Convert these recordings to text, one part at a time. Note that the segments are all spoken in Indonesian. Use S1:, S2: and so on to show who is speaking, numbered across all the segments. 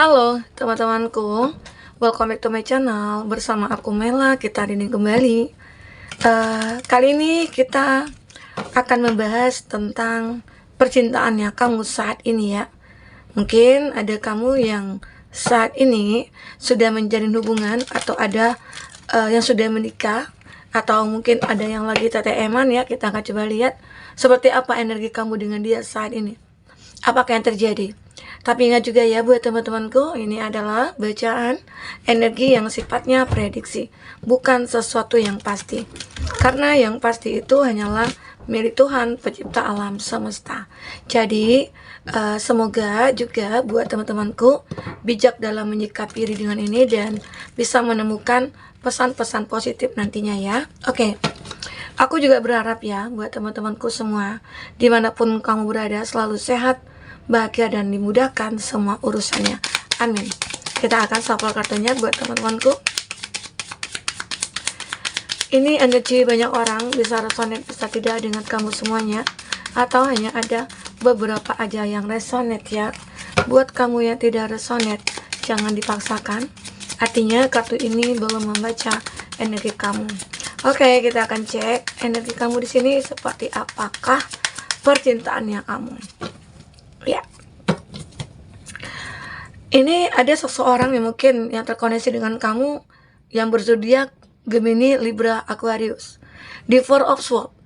S1: Halo teman-temanku, welcome back to my channel. Bersama aku Mela, kita hari ini kembali. Kali ini kita akan membahas tentang percintaannya kamu saat ini ya. Mungkin ada kamu yang saat ini sudah menjalin hubungan, atau ada yang sudah menikah, atau mungkin ada yang lagi TTM-an ya. Kita akan coba lihat seperti apa energi kamu dengan dia saat ini. Apakah yang terjadi? Tapi ingat juga ya buat teman-temanku, ini adalah bacaan energi yang sifatnya prediksi, bukan sesuatu yang pasti. Karena yang pasti itu hanyalah milik Tuhan, pencipta alam semesta. Jadi semoga juga buat teman-temanku bijak dalam menyikapi readingan ini dan bisa menemukan pesan-pesan positif nantinya ya. Oke. Aku juga berharap ya buat teman-temanku semua, dimanapun kamu berada, selalu sehat, bahagia, dan dimudahkan semua urusannya. Amin. Kita akan shuffle kartunya buat teman-temanku. Ini energi banyak orang, bisa resonate, bisa tidak dengan kamu semuanya, atau hanya ada beberapa aja yang resonate ya. Buat kamu yang tidak resonate, jangan dipaksakan. Artinya kartu ini belum membaca energi kamu. Oke, kita akan cek energi kamu di sini seperti apakah percintaannya kamu. Ya. Ini ada seseorang yang mungkin yang terkoneksi dengan kamu yang berzodiak Gemini, Libra, Aquarius. Di Four of Swords.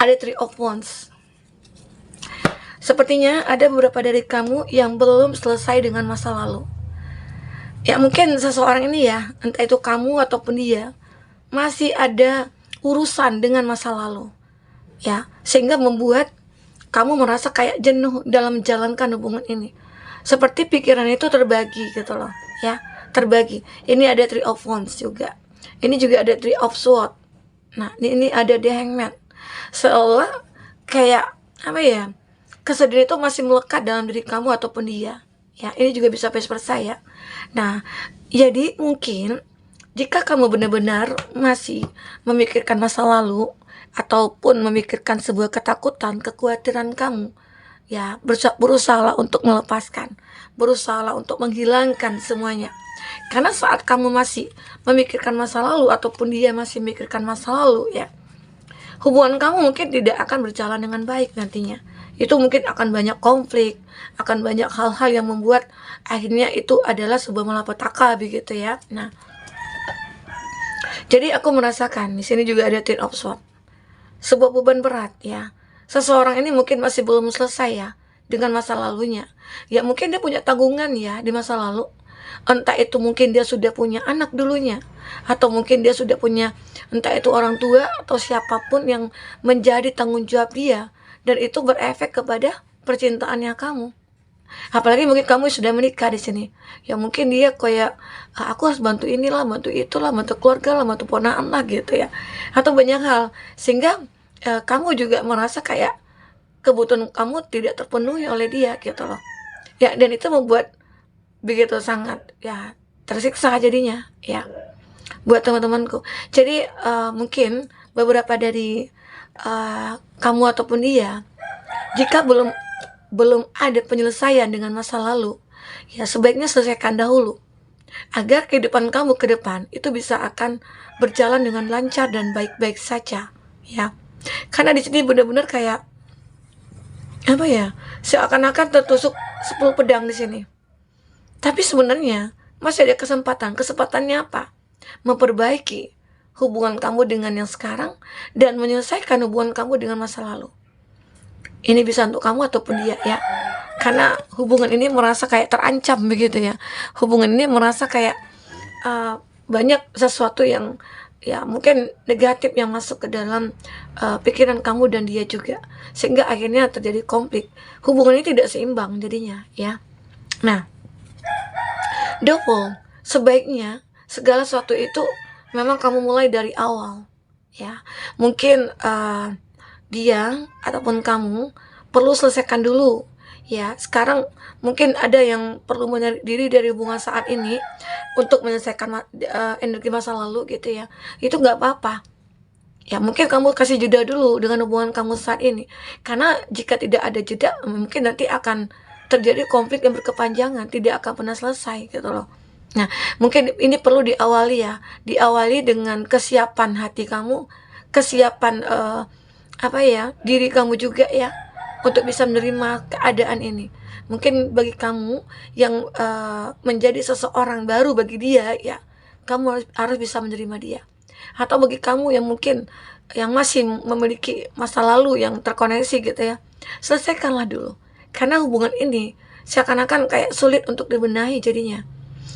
S1: Ada Three of Wands. Sepertinya ada beberapa dari kamu yang belum selesai dengan masa lalu. Ya, mungkin seseorang ini ya, entah itu kamu ataupun dia, masih ada urusan dengan masa lalu, ya, sehingga membuat kamu merasa kayak jenuh dalam menjalankan hubungan ini. Seperti pikiran itu terbagi gitu loh, ya, terbagi. Ini ada Three of Wands juga. Ini juga ada Three of Swords. Nah, ini ada The Hangman. Seolah kayak apa ya? Kesedihan itu masih melekat dalam diri kamu ataupun dia. Ya, ini juga bisa vice versa ya. Nah, jadi mungkin jika kamu benar-benar masih memikirkan masa lalu ataupun memikirkan sebuah ketakutan, kekhawatiran kamu, ya, berusahalah untuk melepaskan, berusahalah untuk menghilangkan semuanya. Karena saat kamu masih memikirkan masa lalu ataupun dia masih memikirkan masa lalu, ya, hubungan kamu mungkin tidak akan berjalan dengan baik nantinya. Itu mungkin akan banyak konflik, akan banyak hal-hal yang membuat akhirnya itu adalah sebuah malapetaka begitu ya. Nah, jadi aku merasakan di sini juga ada Ten of Swords. Sebuah beban berat ya. Seseorang ini mungkin masih belum selesai ya dengan masa lalunya. Ya, mungkin dia punya tanggungan ya di masa lalu. Entah itu mungkin dia sudah punya anak dulunya, atau mungkin dia sudah punya entah itu orang tua atau siapapun yang menjadi tanggung jawab dia, dan itu berefek kepada percintaannya kamu. Apalagi mungkin kamu sudah menikah di sini, ya mungkin dia kayak aku harus bantu inilah, bantu itulah, bantu keluarga lah, bantu ponakan lah gitu ya, atau banyak hal, sehingga kamu juga merasa kayak kebutuhan kamu tidak terpenuhi oleh dia gitu loh ya, dan itu membuat begitu sangat ya tersiksa jadinya ya buat teman-temanku. Jadi mungkin beberapa dari kamu ataupun dia, jika belum ada penyelesaian dengan masa lalu, ya sebaiknya selesaikan dahulu agar kehidupan kamu ke depan itu bisa akan berjalan dengan lancar dan baik-baik saja ya. Karena di sini benar-benar kayak apa ya, seakan-akan tertusuk 10 pedang di sini. Tapi sebenarnya masih ada kesempatan. Kesempatannya apa? Memperbaiki hubungan kamu dengan yang sekarang dan menyelesaikan hubungan kamu dengan masa lalu. Ini bisa untuk kamu ataupun dia ya. Karena hubungan ini merasa kayak terancam begitu ya. Hubungan ini merasa kayak banyak sesuatu yang ya mungkin negatif yang masuk ke dalam pikiran kamu dan dia juga. Sehingga akhirnya terjadi konflik. Hubungan ini tidak seimbang jadinya ya. Nah, double, sebaiknya segala sesuatu itu memang kamu mulai dari awal ya. Mungkin dia ataupun kamu perlu selesaikan dulu ya. Sekarang mungkin ada yang perlu menarik diri dari hubungan saat ini untuk menyelesaikan energi masa lalu gitu ya. Itu nggak apa-apa ya. Mungkin kamu kasih jeda dulu dengan hubungan kamu saat ini, karena jika tidak ada jeda mungkin nanti akan terjadi konflik yang berkepanjangan, tidak akan pernah selesai gitu loh. Nah, mungkin ini perlu diawali ya, diawali dengan kesiapan hati kamu, kesiapan diri kamu juga ya, untuk bisa menerima keadaan ini. Mungkin bagi kamu yang menjadi seseorang baru bagi dia ya, kamu harus bisa menerima dia. Atau bagi kamu yang mungkin yang masih memiliki masa lalu yang terkoneksi gitu ya, selesaikanlah dulu. Karena hubungan ini seakan-akan kayak sulit untuk dibenahi jadinya.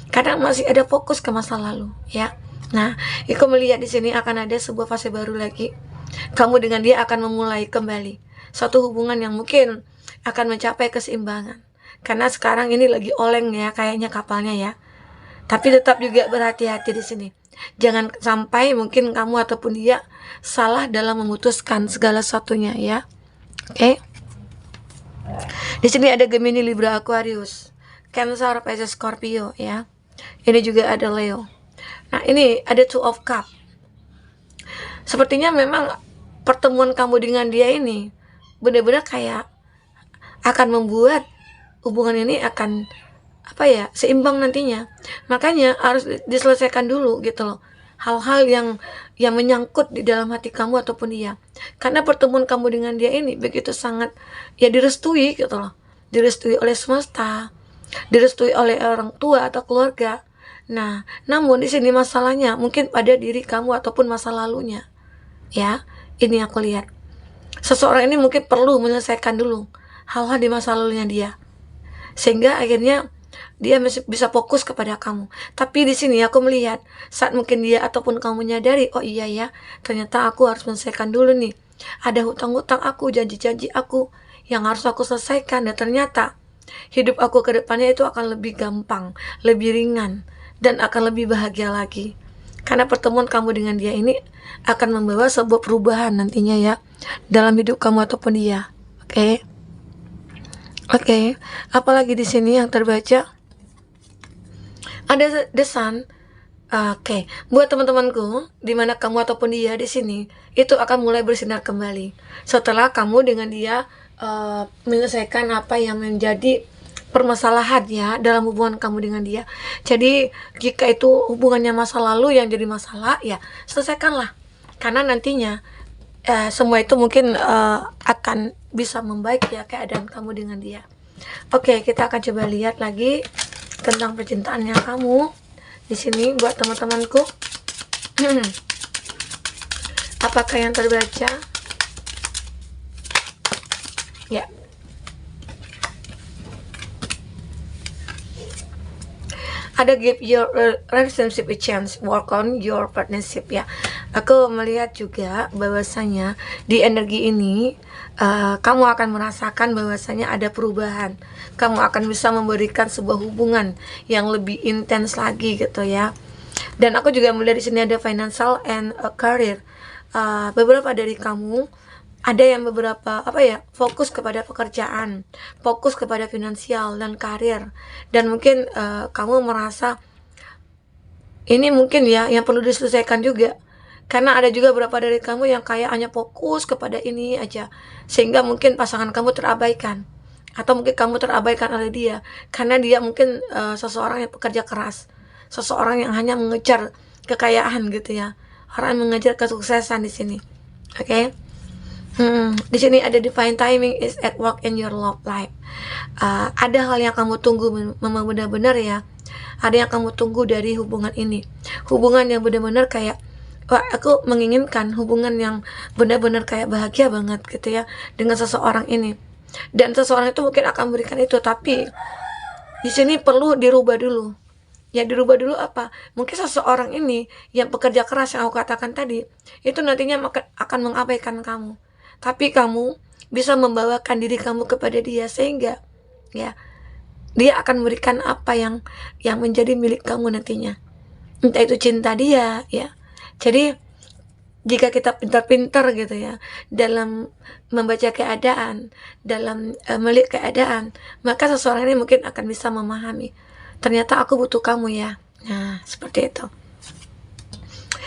S1: Karena masih ada fokus ke masa lalu ya. Nah, Iko melihat di sini akan ada sebuah fase baru lagi. Kamu dengan dia akan memulai kembali satu hubungan yang mungkin akan mencapai keseimbangan. Karena sekarang ini lagi oleng ya kayaknya kapalnya ya. Tapi tetap juga berhati-hati di sini. Jangan sampai mungkin kamu ataupun dia salah dalam memutuskan segala sesuatunya ya. Oke. Di sini ada Gemini, Libra, Aquarius, Cancer, Pisces, Scorpio ya. Ini juga ada Leo. Nah, ini ada Two of Cups. Sepertinya memang pertemuan kamu dengan dia ini benar-benar kayak akan membuat hubungan ini akan seimbang nantinya. Makanya harus diselesaikan dulu gitu loh. Hal-hal yang menyangkut di dalam hati kamu ataupun dia. Karena pertemuan kamu dengan dia ini begitu sangat ya direstui gitu loh. Direstui oleh semesta, direstui oleh orang tua atau keluarga. Nah, namun di sini masalahnya mungkin pada diri kamu ataupun masa lalunya. Ya, ini aku lihat. Seseorang ini mungkin perlu menyelesaikan dulu hal-hal di masa lalunya dia. Sehingga akhirnya dia masih bisa fokus kepada kamu. Tapi di sini aku melihat saat mungkin dia ataupun kamu menyadari, oh iya ya, ternyata aku harus menyelesaikan dulu nih. Ada hutang-hutang aku, janji-janji aku yang harus aku selesaikan. Dan ternyata hidup aku ke depannya itu akan lebih gampang, lebih ringan, dan akan lebih bahagia lagi. Karena pertemuan kamu dengan dia ini akan membawa sebuah perubahan nantinya ya dalam hidup kamu ataupun dia. Oke. Apalagi di sini yang terbaca ada The Sun. Buat teman-temanku, di mana kamu ataupun dia di sini itu akan mulai bersinar kembali setelah kamu dengan dia menyelesaikan apa yang menjadi permasalahan ya dalam hubungan kamu dengan dia. Jadi jika itu hubungannya masa lalu yang jadi masalah ya selesaikanlah, karena nantinya semua itu mungkin akan bisa membaik ya keadaan kamu dengan dia. Oke, kita akan coba lihat lagi tentang percintaannya kamu di sini buat teman-temanku. Apakah yang terbaca? Ya. Ada give your relationship a chance, work on your partnership ya. Aku melihat juga bahwasanya di energi ini kamu akan merasakan bahwasanya ada perubahan. Kamu akan bisa memberikan sebuah hubungan yang lebih intens lagi gitu ya. Dan aku juga melihat di sini ada financial and career. Beberapa dari kamu ada yang beberapa fokus kepada pekerjaan, fokus kepada finansial dan karir, dan mungkin kamu merasa ini mungkin ya yang perlu diselesaikan juga, karena ada juga beberapa dari kamu yang kayak hanya fokus kepada ini aja, sehingga mungkin pasangan kamu terabaikan, atau mungkin kamu terabaikan oleh dia, karena dia mungkin seseorang yang pekerja keras, seseorang yang hanya mengejar kekayaan gitu ya, orang yang mengejar kesuksesan di sini. Oke. Di sini ada divine timing is at work in your love life. Ada hal yang kamu tunggu memang benar-benar ya. Ada yang kamu tunggu dari hubungan ini. Hubungan yang benar-benar kayak, wah, aku menginginkan hubungan yang benar-benar kayak bahagia banget gitu ya dengan seseorang ini. Dan seseorang itu mungkin akan memberikan itu, tapi di sini perlu dirubah dulu. Ya, dirubah dulu apa? Mungkin seseorang ini yang pekerja keras yang aku katakan tadi, itu nantinya akan mengabaikan kamu. Tapi kamu bisa membawakan diri kamu kepada dia, sehingga ya dia akan memberikan apa yang menjadi milik kamu nantinya. Entah itu cinta dia ya. Jadi jika kita pintar-pintar gitu ya dalam membaca keadaan, dalam melihat keadaan, maka seseorang ini mungkin akan bisa memahami, ternyata aku butuh kamu ya. Nah, seperti itu.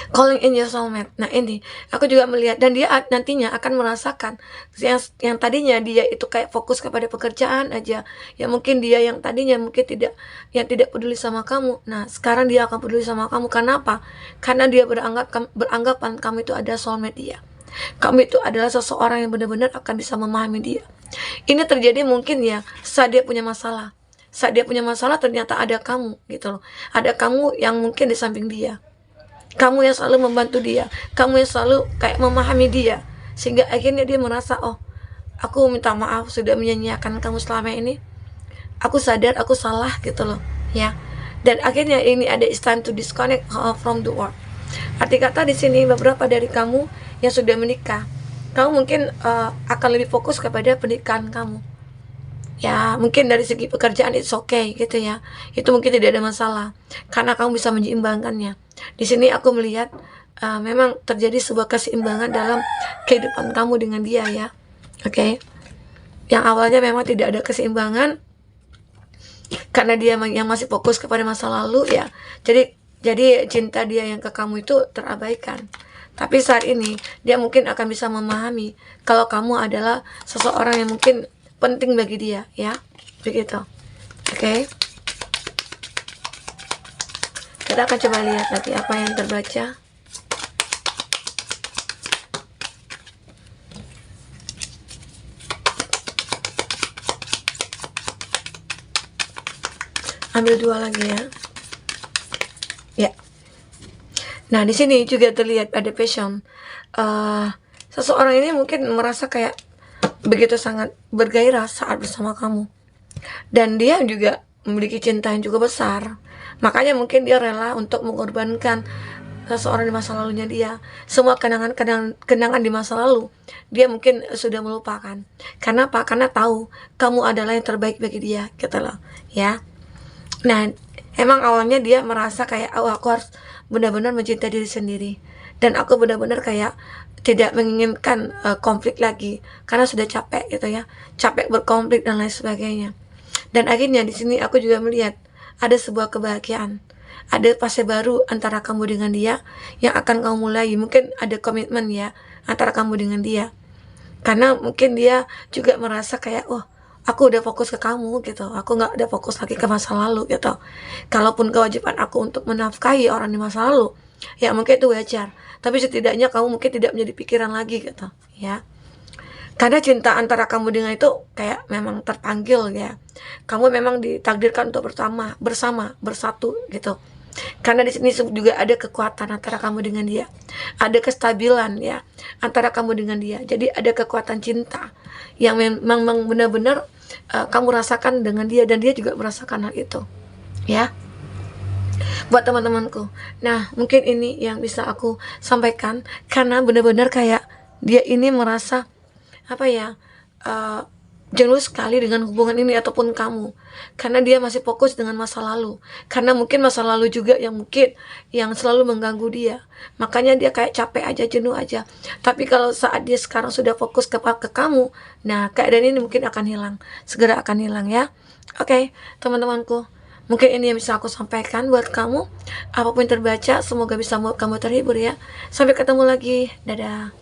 S1: Calling in your soulmate. Nah ini, aku juga melihat dan dia nantinya akan merasakan yang tadinya dia itu kayak fokus kepada pekerjaan aja, ya mungkin dia yang tadinya mungkin tidak peduli sama kamu. Nah sekarang dia akan peduli sama kamu. Kenapa? Karena dia beranggapan kamu itu ada soulmate dia. Kamu itu adalah seseorang yang benar-benar akan bisa memahami dia. Ini terjadi mungkin ya saat dia punya masalah. Saat dia punya masalah ternyata ada kamu gitu loh. Ada kamu yang mungkin di samping dia. Kamu yang selalu membantu dia, kamu yang selalu kayak memahami dia, sehingga akhirnya dia merasa, oh aku minta maaf sudah menyanyiakan kamu selama ini, aku sadar aku salah gitu loh ya. Dan akhirnya ini ada it's time to disconnect from the world. Arti kata di sini beberapa dari kamu yang sudah menikah, kamu mungkin akan lebih fokus kepada pernikahan kamu ya. Mungkin dari segi pekerjaan it's okay gitu ya, itu mungkin tidak ada masalah karena kamu bisa menyeimbangkannya. Di sini aku melihat memang terjadi sebuah keseimbangan dalam kehidupan kamu dengan dia ya. Oke. Yang awalnya memang tidak ada keseimbangan karena dia yang masih fokus kepada masa lalu ya. Jadi cinta dia yang ke kamu itu terabaikan. Tapi saat ini dia mungkin akan bisa memahami kalau kamu adalah seseorang yang mungkin penting bagi dia ya. Begitu. Oke. Kita akan coba lihat nanti apa yang terbaca. Ambil 2 lagi ya. Ya. Nah, di sini juga terlihat ada passion. Seseorang ini mungkin merasa kayak begitu sangat bergairah saat bersama kamu. Dan dia juga memiliki cinta yang juga besar. Makanya mungkin dia rela untuk mengorbankan seseorang di masa lalunya dia. Semua kenangan di masa lalu dia mungkin sudah melupakan. Karena apa? Karena tahu kamu adalah yang terbaik bagi dia, gitu loh ya. Nah emang awalnya dia merasa kayak, oh aku harus benar-benar mencintai diri sendiri, dan aku benar-benar kayak tidak menginginkan konflik lagi karena sudah capek gitu ya, capek berkonflik dan lain sebagainya. Dan akhirnya di sini aku juga melihat ada sebuah kebahagiaan, ada fase baru antara kamu dengan dia yang akan kamu mulai. Mungkin ada komitmen ya antara kamu dengan dia, karena mungkin dia juga merasa kayak, oh aku udah fokus ke kamu gitu, aku nggak ada fokus lagi ke masa lalu gitu. Kalaupun kewajiban aku untuk menafkahi orang di masa lalu, ya mungkin itu wajar, tapi setidaknya kamu mungkin tidak menjadi pikiran lagi gitu ya. Karena cinta antara kamu dengan itu kayak memang terpanggil ya. Kamu memang ditakdirkan untuk bersatu gitu. Karena di sini juga ada kekuatan antara kamu dengan dia. Ada kestabilan ya antara kamu dengan dia. Jadi ada kekuatan cinta yang memang benar-benar kamu rasakan dengan dia, dan dia juga merasakan hal itu. Ya. Buat teman-temanku. Nah, mungkin ini yang bisa aku sampaikan karena benar-benar kayak dia ini merasa apa ya, jenuh sekali dengan hubungan ini ataupun kamu, karena dia masih fokus dengan masa lalu, karena mungkin masa lalu juga yang mungkin yang selalu mengganggu dia, makanya dia kayak capek aja, jenuh aja. Tapi kalau saat dia sekarang sudah fokus ke kamu, nah keadaan ini mungkin akan hilang, segera akan hilang ya. Oke, teman-temanku, mungkin ini yang bisa aku sampaikan buat kamu. Apapun yang terbaca, semoga bisa membuat kamu terhibur ya. Sampai ketemu lagi, dadah.